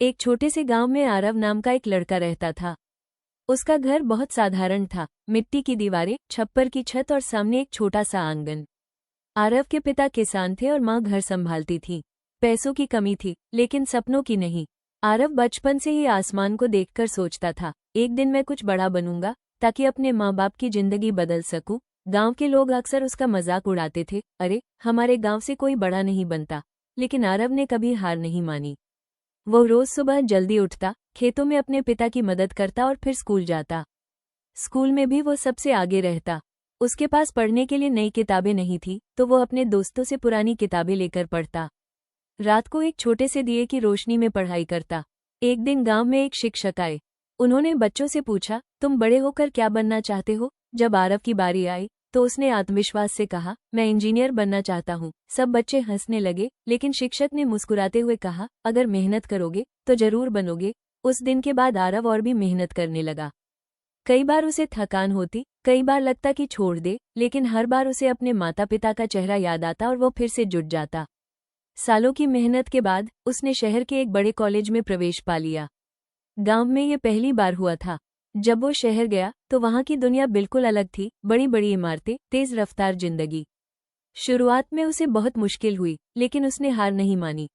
एक छोटे से गांव में आरव नाम का एक लड़का रहता था। उसका घर बहुत साधारण था, मिट्टी की दीवारें, छप्पर की छत और सामने एक छोटा सा आंगन। आरव के पिता किसान थे और माँ घर संभालती थी। पैसों की कमी थी, लेकिन सपनों की नहीं। आरव बचपन से ही आसमान को देखकर सोचता था, एक दिन मैं कुछ बड़ा बनूंगा, ताकि अपने माँ बाप की जिंदगी बदल सकूं। गांव के लोग अक्सर उसका मजाक उड़ाते थे, अरे हमारे गांव से कोई बड़ा नहीं बनता। लेकिन आरव ने कभी हार नहीं मानी। वो रोज सुबह जल्दी उठता, खेतों में अपने पिता की मदद करता और फिर स्कूल जाता। स्कूल में भी वो सबसे आगे रहता। उसके पास पढ़ने के लिए नई किताबें नहीं थी, तो वो अपने दोस्तों से पुरानी किताबें लेकर पढ़ता। रात को एक छोटे से दिए की रोशनी में पढ़ाई करता। एक दिन गांव में एक शिक्षक आए। उन्होंने बच्चों से पूछा, तुम बड़े होकर क्या बनना चाहते हो? जब आरव की बारी आई तो उसने आत्मविश्वास से कहा, मैं इंजीनियर बनना चाहता हूँ। सब बच्चे हंसने लगे, लेकिन शिक्षक ने मुस्कुराते हुए कहा, अगर मेहनत करोगे तो जरूर बनोगे। उस दिन के बाद आरव और भी मेहनत करने लगा। कई बार उसे थकान होती, कई बार लगता कि छोड़ दे, लेकिन हर बार उसे अपने माता पिता का चेहरा याद आता और वो फिर से जुट जाता। सालों की मेहनत के बाद उसने शहर के एक बड़े कॉलेज में प्रवेश पा लिया। गांव में ये पहली बार हुआ था। जब वो शहर गया तो वहां की दुनिया बिल्कुल अलग थी, बड़ी बड़ी इमारतें, तेज रफ्तार जिंदगी। शुरुआत में उसे बहुत मुश्किल हुई, लेकिन उसने हार नहीं मानी।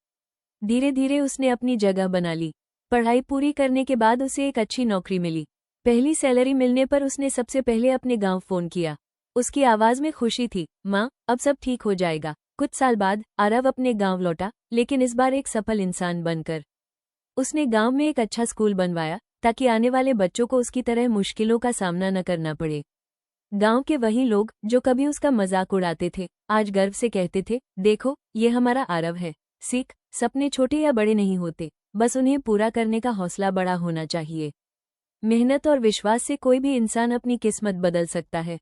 धीरे धीरे उसने अपनी जगह बना ली। पढ़ाई पूरी करने के बाद उसे एक अच्छी नौकरी मिली। पहली सैलरी मिलने पर उसने सबसे पहले अपने गांव फोन किया। उसकी आवाज में खुशी थी, माँ अब सब ठीक हो जाएगा। कुछ साल बाद आरव अपने गांव लौटा, लेकिन इस बार एक सफल इंसान बनकर। उसने गांव में एक अच्छा स्कूल बनवाया, ताकि आने वाले बच्चों को उसकी तरह मुश्किलों का सामना न करना पड़े। गांव के वही लोग जो कभी उसका मजाक उड़ाते थे, आज गर्व से कहते थे, देखो ये हमारा आरव है। सीख, सपने छोटे या बड़े नहीं होते, बस उन्हें पूरा करने का हौसला बड़ा होना चाहिए। मेहनत और विश्वास से कोई भी इंसान अपनी किस्मत बदल सकता है।